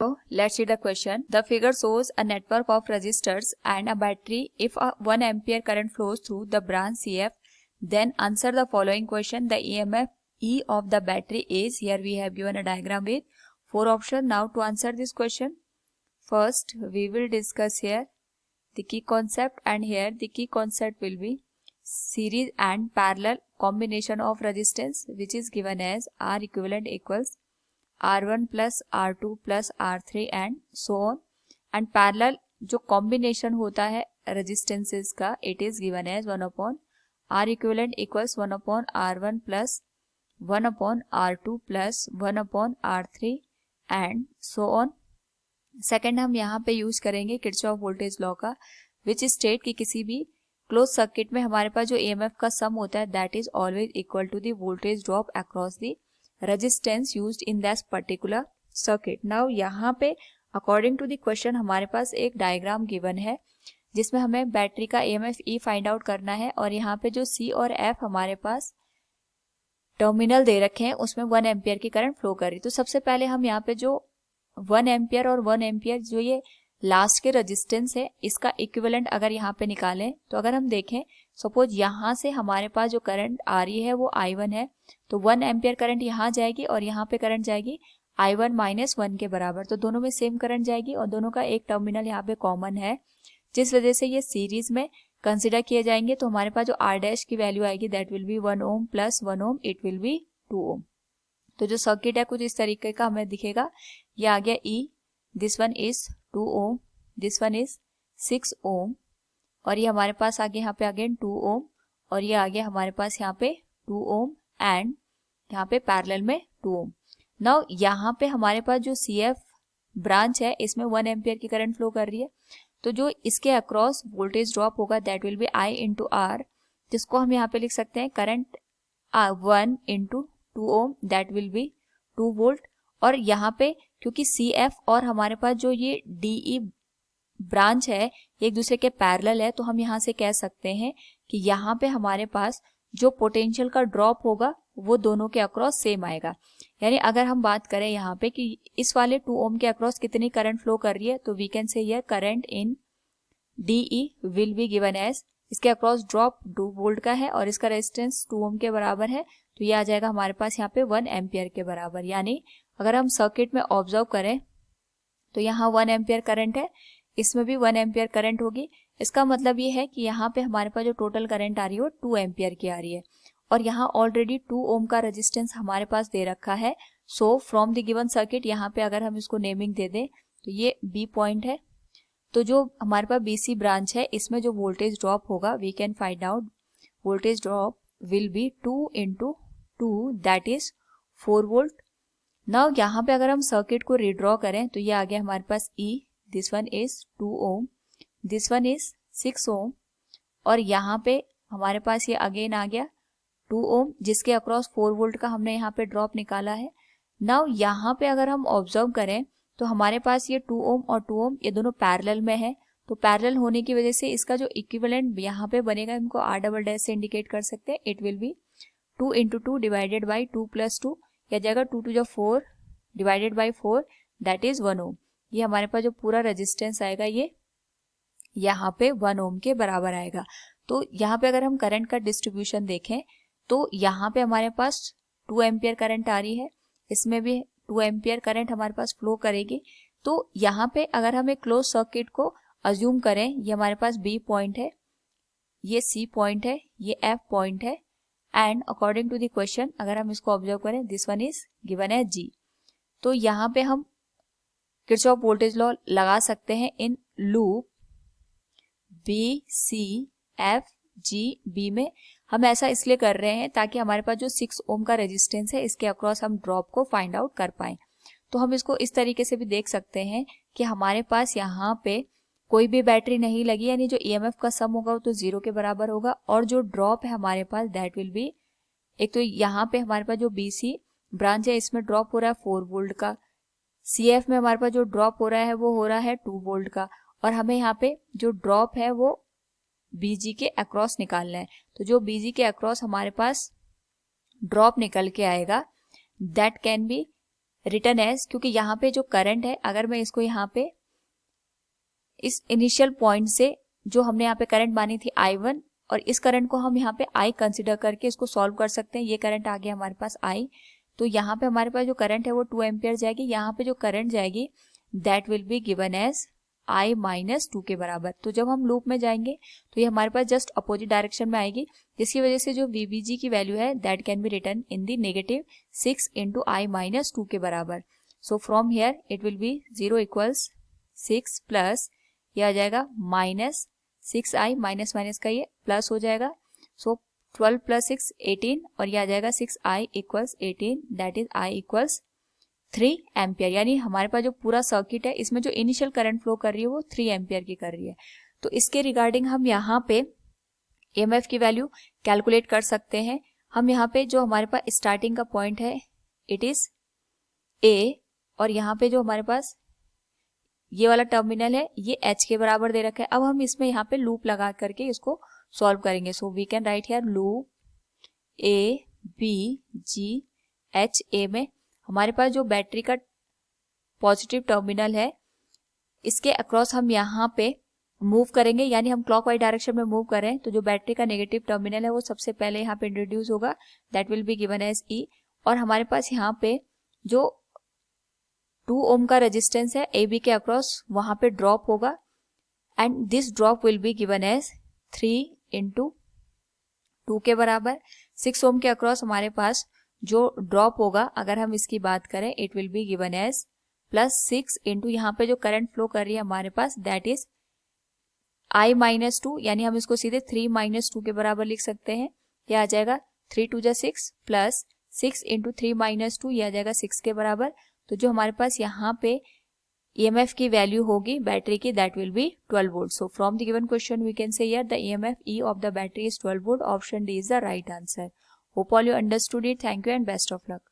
So let's see the question. The figure shows a network of resistors and a battery. If a 1 ampere current flows through the branch CF, then answer the following question. The EMF E of the battery is, here we have given a diagram with 4 options. Now to answer this question, first we will discuss here the key concept, and here the key concept will be series and parallel combination of resistance, which is given as R equivalent equals R1 plus R2 plus R3 and so on. And parallel जो combination होता है resistances का, it is given as 1 upon R equivalent equals 1 upon R1 plus 1 upon R2 plus 1 upon R3 and so on. Second हम यहाँ पे use करेंगे Kirchhoff voltage law का, which state कि किसी भी क्लोज सर्किट में हमारे पास जो EMF का सम होता है that is always equal to the voltage drop across the resistance used in that particular circuit. Now यहाँ पे अकॉर्डिंग टू द क्वेश्चन हमारे पास एक डायग्राम गिवन है जिसमें हमें बैटरी का EMF E फाइंड आउट करना है, और यहाँ पे जो C और F हमारे पास टर्मिनल दे रखे हैं उसमें 1 एम्पियर की करंट फ्लो कर रही है. तो सबसे पहले हम यहाँ पे जो 1 एम्पियर और 1 एम्पियर जो ये लास्ट के रेजिस्टेंस है इसका इक्विवेलेंट अगर यहाँ पे निकालें, तो अगर हम देखें सपोज यहाँ से हमारे पास जो करंट आ रही है वो I1 है, तो 1 एम्पियर करंट यहाँ जाएगी और यहाँ पे करंट जाएगी I1 माइनस 1 के बराबर. तो दोनों में सेम करंट जाएगी और दोनों का एक टर्मिनल यहाँ पे कॉमन है, जिस वजह से ये सीरीज में कंसिडर किए जाएंगे. तो हमारे पास जो R डैश की वैल्यू आएगी that will be 1 ohm plus 1 ohm, it will be 2 ohm. तो जो सर्किट है कुछ इस तरीके का हमें दिखेगा. ये आ गया E, this one is 2 ohm, this one is 6 ohm, और ये हमारे पास आ गया यहाँ पे अगेन 2 ओम, और ये आ गया हमारे पास यहाँ पे 2 ओम एंड यहाँ पे पैरेलल में 2 ओम. नाउ यहाँ पे हमारे पास जो CF ब्रांच है इसमें 1 एम्पियर की करंट फ्लो कर रही है, तो जो इसके अक्रॉस वोल्टेज ड्रॉप होगा that will be I into R, जिसको हम यहाँ पे लिख सकते हैं current 1 into 2 ohm that will be 2 volt. और यहाँ पे क्योंकि CF और हमारे पास जो ये DE ब्रांच है एक दूसरे के पैरेलल है, तो हम यहाँ से कह सकते हैं कि यहाँ पे हमारे पास जो पोटेंशियल का ड्रॉप होगा वो दोनों के अक्रॉस सेम आएगा. यानी अगर हम बात करें यहाँ पे कि इस वाले 2 ओम के अक्रॉस कितनी करंट फ्लो कर रही है, तो we can say here current in DE will be given as, इसके अक्रॉस ड्रॉप 2 वोल्ट का है और इसका रेजिस्टेंस 2 ओम के बराबर है, तो ये आ जाएगा हमारे पास यहाँ पे 1 एम्पियर के बराबर. यानी अगर हम सर्किट में ऑब्जर्व करें तो यहाँ 1 एम्पियर करंट है, इसमें भी 1 एम्पियर करंट होगी. इसका मतलब ये है कि यहाँ पे हमारे पास जो टोटल करंट आ रही है वो 2 एम्पियर की आ रही है, और यहाँ ऑलरेडी 2 ओम का रेजिस्टेंस हमारे पास दे रखा है. सो फ्रॉम द गिवन सर्किट यहाँ पे अगर हम इसको नेमिंग दे दें तो ये B पॉइंट है, तो जो हमारे पास BC ब्रांच है इसमें जो वोल्टेज ड्रॉप होगा we can find out voltage drop will be 2 into 2 that is 4 volt. Now यहाँ पे अगर हम सर्किट को रिड्रॉ करें तो ये आ गया हमारे पास E, this one is 2 ohm, this one is 6 ohm, और यहाँ पे हमारे पास ये अगेन आ गया 2 ओम जिसके अक्रॉस 4 वोल्ट का हमने यहाँ पे ड्रॉप निकाला है. नाउ यहाँ पे अगर हम ऑब्जर्व करें तो हमारे पास ये 2 ओम और 2 ओम ये दोनों पैरेलल में है, तो पैरेलल होने की वजह से इसका जो इक्विवेलेंट यहाँ पे बनेगा इनको R डबल डैश से इंडिकेट कर सकते हैं. It will be 2 into 2 divided by 2 plus 2, या जाएगा 2 टू जो 4 डिवाइडेड बाई 4 दैट इज 1 ओम. ये हमारे पास जो पूरा रेजिस्टेंस आएगा ये यहाँ पे 1 ओम के बराबर आएगा. तो यहाँ पे अगर हम करंट का डिस्ट्रीब्यूशन देखें तो यहाँ पे हमारे पास 2 एम्पियर करंट आ रही है, इसमें भी 2 एम्पियर करंट हमारे पास फ्लो करेगी. तो यहाँ पे अगर हम एक क्लोज सर्किट को अज्यूम करें, ये हमारे पास B पॉइंट है, ये C पॉइंट है, ये F पॉइंट है, and according to the question अगर हम इसको ऑब्जर्व करें दिस वन इज गिवन है G. तो यहाँ पे हम किरचॉफ वोल्टेज लॉ लगा सकते हैं इन लूप BCFGB में. हम ऐसा इसलिए कर रहे हैं ताकि हमारे पास जो 6 ओम का रेजिस्टेंस है इसके अक्रॉस हम ड्रॉप को फाइंड आउट कर पाएं. तो हम इसको इस तरीके से भी देख सकते हैं कि हमारे पास यहाँ पे कोई भी बैटरी नहीं लगी, यानी जो EMF का सम होगा वो तो 0 के बराबर होगा, और जो ड्रॉप है हमारे पास दैट विल बी, एक तो यहाँ पे हमारे पास जो BC ब्रांच है इसमें ड्रॉप हो रहा है 4 वोल्ट का, CF में हमारे पास जो ड्रॉप हो रहा है वो हो रहा है 2 वोल्ट का, और हमें यहाँ पे जो ड्रॉप है वो BG के अक्रॉस निकालना है. तो जो BG के अक्रॉस हमारे पास ड्रॉप निकल के आएगा that can be return as, क्योंकि यहाँ पे जो करंट है, अगर मैं इसको यहाँ पे इस इनिशियल पॉइंट से जो हमने यहाँ पे करंट मानी थी I1, और इस करंट को हम यहाँ पे I कंसिडर करके इसको सॉल्व कर सकते हैं। ये करंट आ गया हमारे पास I, तो यहाँ पे हमारे पास जो करंट है वो 2 एम्पियर जाएगी। यहाँ पे जो करंट जाएगी that will be given as I - 2 के बराबर। तो जब हम लूप में जाएंगे तो ये हमारे पास जस्ट अपोजिट डायरेक्शन में आएगी, जिसकी वजह से जो VBG की वैल्यू है that can be return in the negative 6 × I - 2 के बराबर। So from here it will B 0 equals 6 plus ये आ जाएगा -6I, माइनस माइनस का ये प्लस हो जाएगा। सो 12 + 6 18, और ये आ जाएगा 6I = 18, that is I = 3 ampere. यानी हमारे पास जो पूरा सर्किट है इसमें जो इनिशियल करंट फ्लो कर रही है वो 3 एम्पियर की कर रही है। तो इसके रिगार्डिंग हम यहाँ पे EMF की वैल्यू कैलकुलेट कर सकते हैं। हम यहाँ पे जो हमारे पास स्टार्टिंग का पॉइंट है इट इज A, और यहाँ पे जो हमारे पास ये वाला टर्मिनल है ये H के बराबर दे रखा है। अब हम इसमें यहाँ पे लूप लगा करके इसको सॉल्व करेंगे। So we can write here loop A B G H। A में हमारे पास जो बैटरी का पॉजिटिव टर्मिनल है इसके अक्रॉस हम यहाँ पे मूव करेंगे, यानी हम क्लॉकवाइज डायरेक्शन में मूव करें तो जो बैटरी का नेगेटिव टर्मिनल है वो सबसे पहले यहाँ पे इंट्रोड्यूस होगा, that will be given as E। और हमारे पास यहाँ पे जो 2 ओम का रेजिस्टेंस है AB के अक्रॉस वहां पे ड्रॉप होगा, and this drop will be given as 3 × 2 के बराबर। 6 ओम के अक्रॉस हमारे पास जो ड्रॉप होगा अगर हम इसकी बात करें it will be given as +6 × यहाँ पे जो करंट फ्लो कर रही है हमारे पास दैट इज I - 2, यानी हम इसको सीधे 3 - 2 के बराबर लिख सकते हैं। ये आ जाएगा 3 × 2 = 6 प्लस 6 × 3 - 2, ये आ जाएगा 6 के बराबर। तो जो हमारे पास यहाँ पे EMF की वैल्यू होगी बैटरी की that will be 12 volt. So from the given question we can say here the EMF E of the battery is 12 volt. Option D is the right answer. Hope all you understood it. Thank you and best of luck.